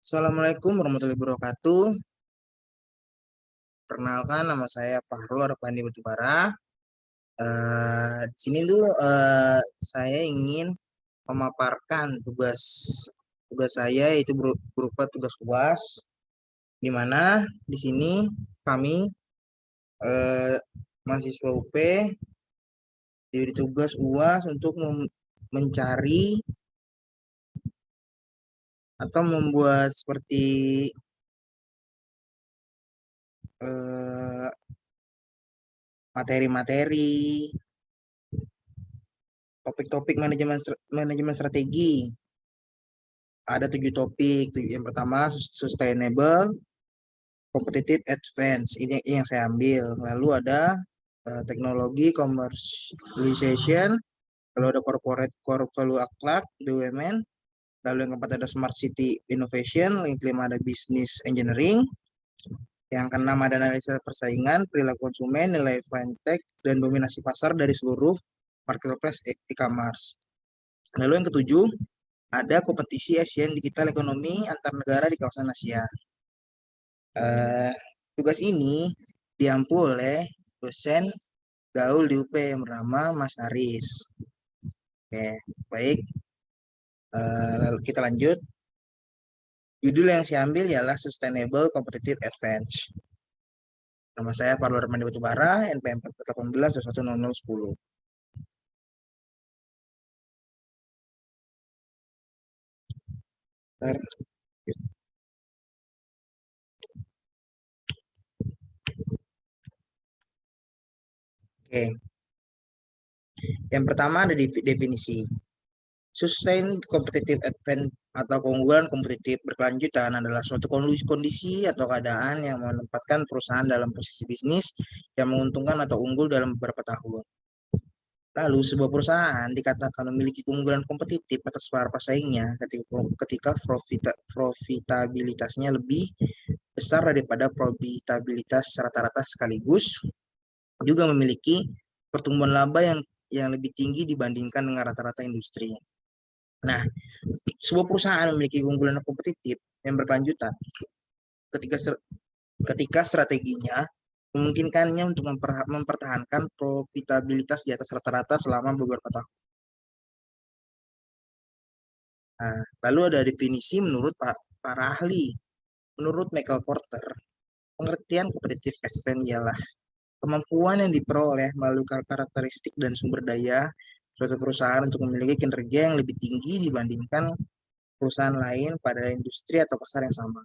Assalamualaikum warahmatullahi wabarakatuh. Perkenalkan, nama saya Fahrul Arpandi Batubara. Di sini tuh saya ingin memaparkan tugas tugas saya yaitu berupa tugas UAS, di mana di sini kami eh, mahasiswa UP diberi tugas UAS untuk mencari atau membuat seperti eh, materi-materi, topik-topik manajemen strategi. Ada 7 topik. Yang pertama sustainable, competitive, advance. Ini yang saya ambil. Lalu ada teknologi, commercialization. Lalu ada corporate core value akhlak, BUMN. Lalu yang keempat ada smart city innovation. Yang kelima ada business engineering. Yang keenam ada analisa persaingan, perilaku konsumen, nilai fintech, dan dominasi pasar dari seluruh marketplace e-commerce. Lalu yang ketujuh ada kompetisi Asian Digital Economy antar negara di kawasan Asia. Eh, Tugas ini diampu oleh dosen gaul di UP yang bernama Mas Aris. Oke, baik. Lalu kita lanjut. Judul yang saya ambil ialah Sustainable Competitive Advantage. Nama saya Parlo Armandi Batubara, NPM 18 Oke, yang pertama ada definisi. Sustain competitive advantage atau keunggulan kompetitif berkelanjutan adalah suatu kondisi atau keadaan yang menempatkan perusahaan dalam posisi bisnis yang menguntungkan atau unggul dalam beberapa tahun. Lalu, sebuah perusahaan dikatakan memiliki keunggulan kompetitif atas para pesaingnya ketika profitabilitasnya lebih besar daripada profitabilitas rata-rata, sekaligus juga memiliki pertumbuhan laba yang lebih tinggi dibandingkan dengan rata-rata industri. Nah, sebuah perusahaan memiliki keunggulan kompetitif yang berkelanjutan ketika ketika strateginya memungkinkannya untuk mempertahankan profitabilitas di atas rata-rata selama beberapa tahun. Nah, lalu ada definisi menurut para ahli. Menurut Michael Porter, pengertian kompetitif advantage ialah kemampuan yang diperoleh melalui karakteristik dan sumber daya suatu perusahaan untuk memiliki kinerja yang lebih tinggi dibandingkan perusahaan lain pada industri atau pasar yang sama.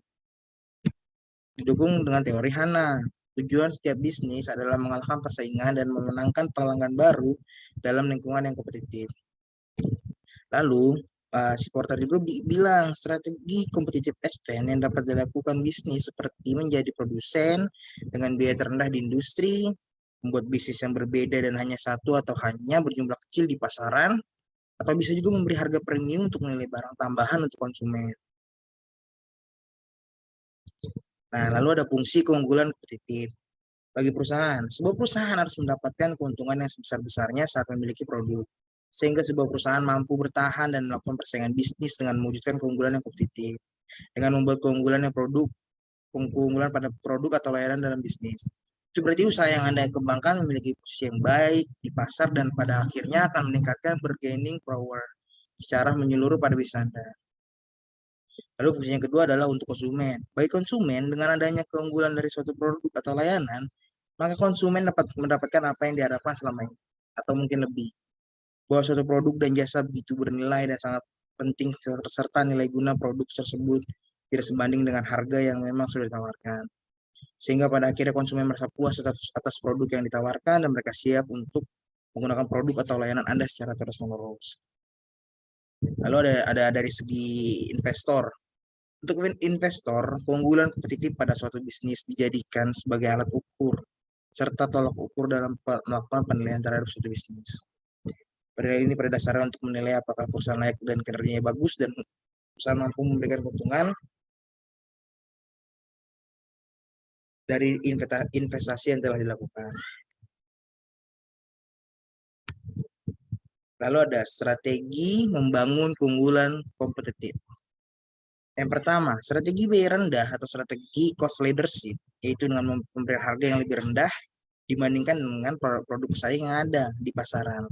Didukung dengan teori HANA, tujuan setiap bisnis adalah mengalahkan persaingan dan memenangkan pelanggan baru dalam lingkungan yang kompetitif. Lalu, si Porter juga bilang strategi kompetitif advance yang dapat dilakukan bisnis seperti menjadi produsen dengan biaya terendah di industri, membuat bisnis yang berbeda dan hanya satu atau hanya berjumlah kecil di pasaran, atau bisa juga memberi harga premium untuk menilai barang tambahan untuk konsumen. Nah, lalu ada fungsi keunggulan kompetitif. Bagi perusahaan, sebuah perusahaan harus mendapatkan keuntungan yang sebesar-besarnya saat memiliki produk, sehingga sebuah perusahaan mampu bertahan dan melakukan persaingan bisnis dengan mewujudkan keunggulan yang kompetitif, dengan membuat keunggulan pada produk atau layanan dalam bisnis. Itu berarti usaha yang Anda kembangkan memiliki posisi yang baik di pasar dan pada akhirnya akan meningkatkan bargaining power secara menyeluruh pada bisnis Anda. Lalu fungsi yang kedua adalah untuk konsumen. Bagi konsumen, dengan adanya keunggulan dari suatu produk atau layanan, maka konsumen dapat mendapatkan apa yang diharapkan selama ini, atau mungkin lebih. Bahwa suatu produk dan jasa begitu bernilai dan sangat penting serta nilai guna produk tersebut tidak sebanding dengan harga yang memang sudah ditawarkan. Sehingga pada akhirnya konsumen merasa puas atas produk yang ditawarkan dan mereka siap untuk menggunakan produk atau layanan Anda secara terus-menerus. Lalu ada dari segi investor. Untuk investor, keunggulan kompetitif pada suatu bisnis dijadikan sebagai alat ukur serta tolak ukur dalam melakukan penilaian terhadap suatu bisnis. Penilaian ini pada dasarnya untuk menilai apakah perusahaan layak dan kinerjanya bagus dan perusahaan mampu memberikan keuntungan dari investasi yang telah dilakukan. Lalu ada strategi membangun keunggulan kompetitif. Yang pertama, strategi biaya rendah atau strategi cost leadership, yaitu dengan memberikan harga yang lebih rendah dibandingkan dengan produk pesaing yang ada di pasaran.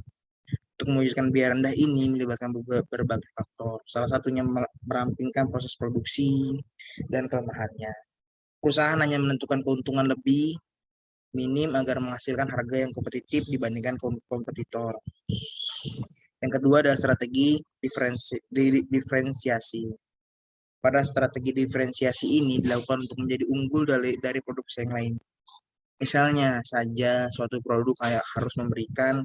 Untuk mewujudkan biaya rendah ini melibatkan berbagai faktor. Salah satunya merampingkan proses produksi dan kelemahannya. Perusahaan hanya menentukan keuntungan lebih minim agar menghasilkan harga yang kompetitif dibandingkan kompetitor. Yang kedua adalah strategi diferensiasi. Pada strategi diferensiasi ini dilakukan untuk menjadi unggul dari produk yang lain. Misalnya saja suatu produk kayak harus memberikan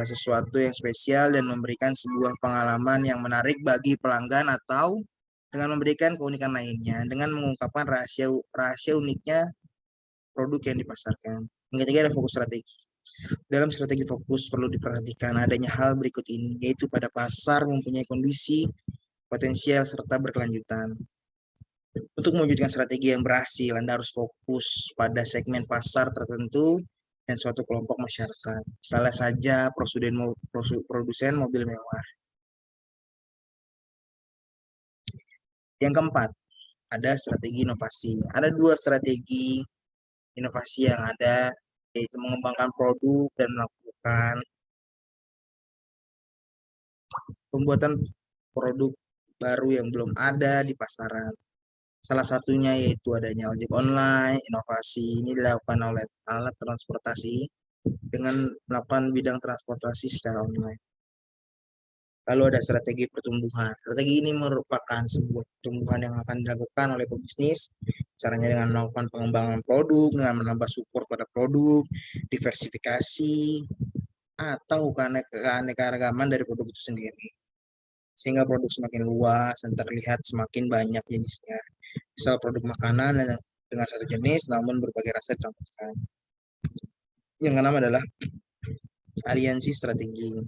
sesuatu yang spesial dan memberikan sebuah pengalaman yang menarik bagi pelanggan, atau dengan memberikan keunikan lainnya dengan mengungkapkan rahasia rahasia uniknya produk yang dipasarkan. Yang ketiga ada fokus strategi. Dalam strategi fokus perlu diperhatikan adanya hal berikut ini, yaitu pada pasar mempunyai kondisi potensial serta berkelanjutan. Untuk mewujudkan strategi yang berhasil, Anda harus fokus pada segmen pasar tertentu dan suatu kelompok masyarakat. Salah saja produsen mobil mewah. Yang keempat, ada strategi inovasi. Ada dua strategi inovasi yang ada, yaitu mengembangkan produk dan melakukan pembuatan produk baru yang belum ada di pasaran. Salah satunya yaitu adanya ojek online. Inovasi ini dilakukan oleh alat transportasi dengan melakukan bidang transportasi secara online. Lalu ada strategi pertumbuhan. Strategi ini merupakan sebuah pertumbuhan yang akan dilakukan oleh pebisnis. Caranya dengan melakukan pengembangan produk, dengan menambah support pada produk, diversifikasi, atau keanekaragaman dari produk itu sendiri. Sehingga produk semakin luas dan terlihat semakin banyak jenisnya. Misal produk makanan dengan satu jenis namun berbagai rasa dicampurkan. Yang keenam adalah aliansi strategi.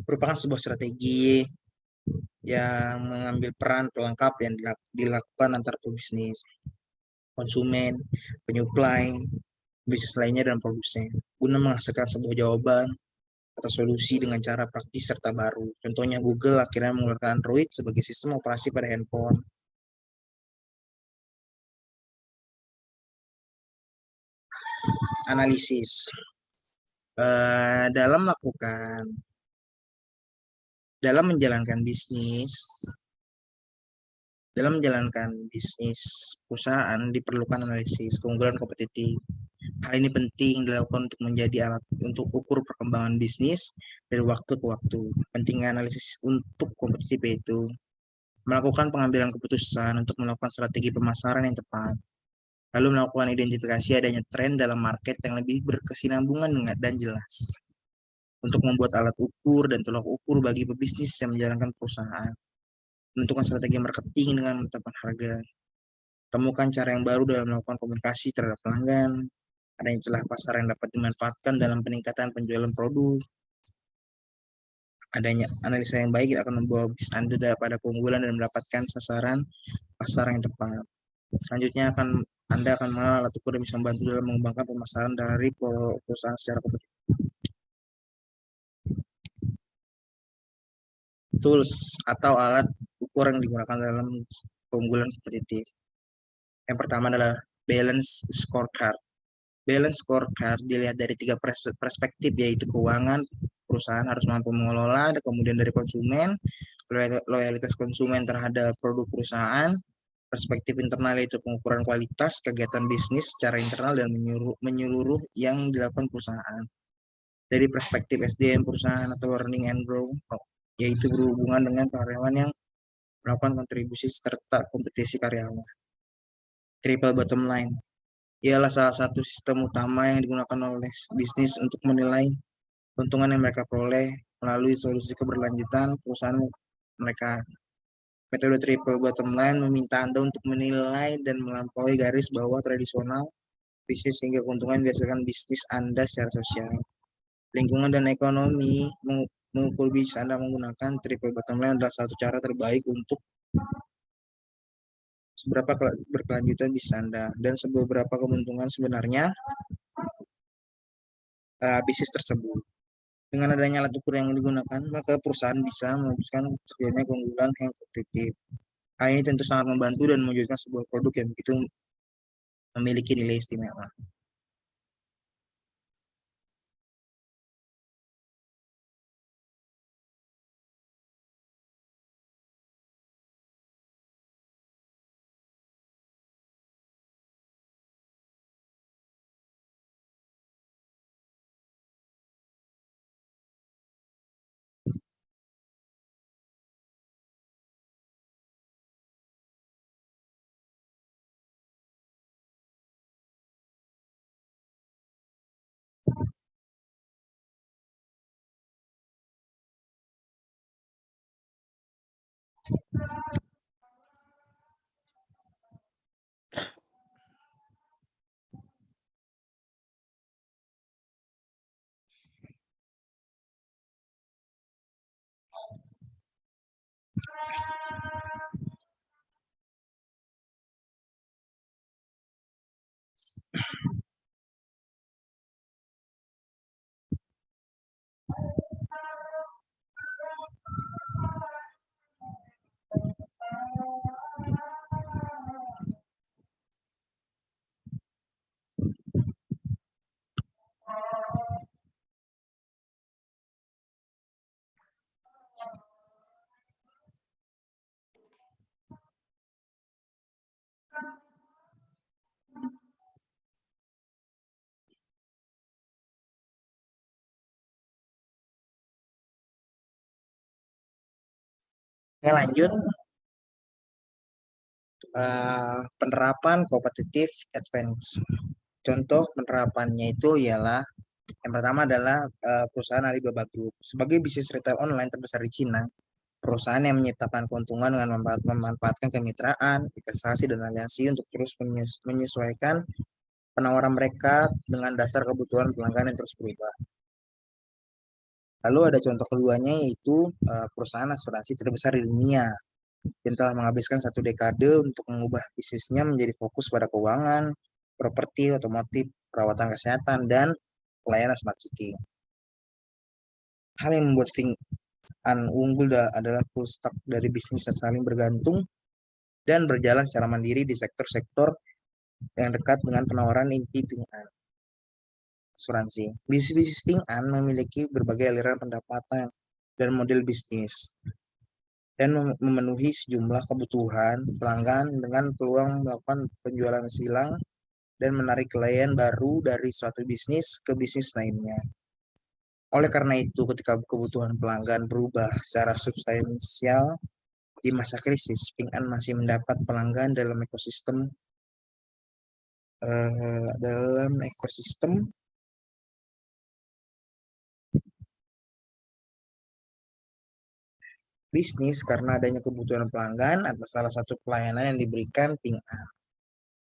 Merupakan sebuah strategi yang mengambil peran pelengkap yang dilakukan antar pebisnis, konsumen, penyuplai, bisnis lainnya, dan produsen, guna menghasilkan sebuah jawaban atau solusi dengan cara praktis serta baru. Contohnya Google akhirnya mengeluarkan Android sebagai sistem operasi pada handphone. Analisis. Dalam menjalankan bisnis perusahaan diperlukan analisis keunggulan kompetitif. Hal ini penting dilakukan untuk menjadi alat untuk ukur perkembangan bisnis dari waktu ke waktu. Pentingnya analisis untuk kompetitif yaitu melakukan pengambilan keputusan untuk melakukan strategi pemasaran yang tepat, lalu melakukan identifikasi adanya tren dalam market yang lebih berkesinambungan dan jelas, untuk membuat alat ukur dan tolak ukur bagi pebisnis yang menjalankan perusahaan, menentukan strategi marketing dengan menetapkan harga, temukan cara yang baru dalam melakukan komunikasi terhadap pelanggan, adanya celah pasar yang dapat dimanfaatkan dalam peningkatan penjualan produk, adanya analisa yang baik akan membawa bisnis Anda pada keunggulan dan mendapatkan sasaran pasar yang tepat. Selanjutnya Anda akan mengenal alat ukur yang bisa membantu dalam mengembangkan pemasaran dari perusahaan secara kompetitif. Tools atau alat ukur yang digunakan dalam keunggulan kompetitif. Yang pertama adalah balance scorecard. Balance scorecard dilihat dari tiga perspektif, yaitu keuangan perusahaan harus mampu mengelola, kemudian dari konsumen, loyalitas konsumen terhadap produk perusahaan, perspektif internal yaitu pengukuran kualitas kegiatan bisnis secara internal dan menyeluruh yang dilakukan perusahaan. Dari perspektif SDM perusahaan atau learning and grow, yaitu berhubungan dengan karyawan yang melakukan kontribusi serta kompetisi karyawan. Triple bottom line ialah salah satu sistem utama yang digunakan oleh bisnis untuk menilai keuntungan yang mereka peroleh melalui solusi keberlanjutan perusahaan mereka. Metode triple bottom line meminta Anda untuk menilai dan melampaui garis bawah tradisional bisnis sehingga keuntungan dihasilkan bisnis Anda secara sosial, lingkungan, dan ekonomi. Mengukur bisnis Anda menggunakan triple bottom line adalah satu cara terbaik untuk seberapa berkelanjutan bisnis Anda dan seberapa keuntungan sebenarnya bisnis tersebut. Dengan adanya alat ukur yang digunakan, maka perusahaan bisa mewujudkan terjadinya keunggulan yang kompetitif. Hal ini tentu sangat membantu dan mewujudkan sebuah produk yang begitu memiliki nilai istimewa. Oke, lanjut. Penerapan kompetitif advance. Contoh penerapannya itu ialah yang pertama adalah perusahaan Alibaba Group. Sebagai bisnis retail online terbesar di Cina, perusahaan yang menyiptakan keuntungan dengan memanfaatkan kemitraan, investasi, dan aliansi untuk terus menyesuaikan penawaran mereka dengan dasar kebutuhan pelanggan yang terus berubah. Lalu ada contoh keduanya yaitu perusahaan asuransi terbesar di dunia yang telah menghabiskan 1 dekade untuk mengubah bisnisnya menjadi fokus pada keuangan, properti, otomotif, perawatan kesehatan, dan pelayanan smart city. Hal yang membuat Fincan unggul adalah full stack dari bisnis yang saling bergantung dan berjalan secara mandiri di sektor-sektor yang dekat dengan penawaran inti Fincan. Asuransi. Bisnis-bisnis Fincan memiliki berbagai aliran pendapatan dan model bisnis dan memenuhi sejumlah kebutuhan pelanggan dengan peluang melakukan penjualan silang dan menarik klien baru dari suatu bisnis ke bisnis lainnya. Oleh karena itu, ketika kebutuhan pelanggan berubah secara substansial di masa krisis, Ping An masih mendapat pelanggan dalam ekosistem bisnis karena adanya kebutuhan pelanggan atas salah satu pelayanan yang diberikan Ping An.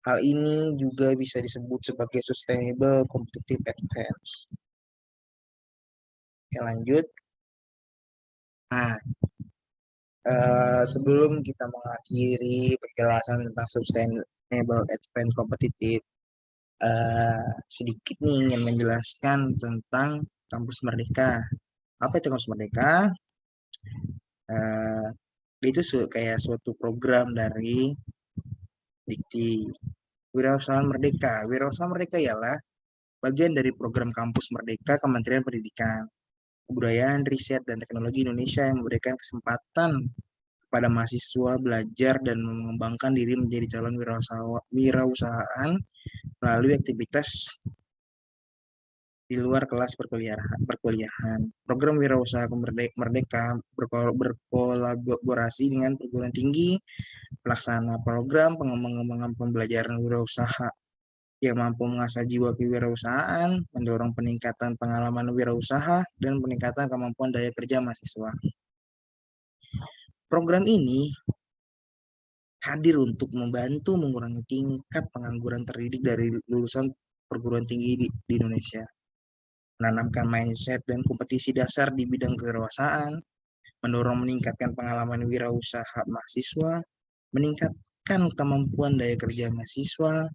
Hal ini juga bisa disebut sebagai sustainable competitive advantage. Oke, lanjut. Nah, sebelum kita mengakhiri penjelasan tentang sustainable advance kompetitif, sedikit nih ingin menjelaskan tentang Kampus Merdeka. Apa itu Kampus Merdeka? Uh, itu kayak suatu program dari Dikti Wirausahaan Merdeka. Wirausahaan Merdeka ialah bagian dari program Kampus Merdeka Kementerian Pendidikan, Kebudayaan, Riset, dan Teknologi Indonesia yang memberikan kesempatan kepada mahasiswa belajar dan mengembangkan diri menjadi calon wirausahaan melalui aktivitas di luar kelas perkuliahan. Program Wirausaha Merdeka berkolaborasi dengan perguruan tinggi, pelaksana program pengembangan pembelajaran wirausaha yang mampu mengasah jiwa kewirausahaan, mendorong peningkatan pengalaman wirausaha, dan peningkatan kemampuan daya kerja mahasiswa. Program ini hadir untuk membantu mengurangi tingkat pengangguran terdidik dari lulusan perguruan tinggi di Indonesia, menanamkan mindset dan kompetisi dasar di bidang kewirausahaan, mendorong meningkatkan pengalaman wirausaha mahasiswa, meningkatkan kemampuan daya kerja mahasiswa,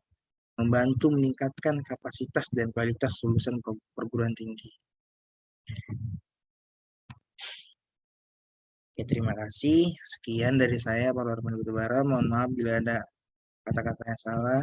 membantu meningkatkan kapasitas dan kualitas lulusan perguruan tinggi. Ya, terima kasih. Sekian dari saya, Pak Lorman Batubara. Mohon maaf bila ada kata-kata yang salah.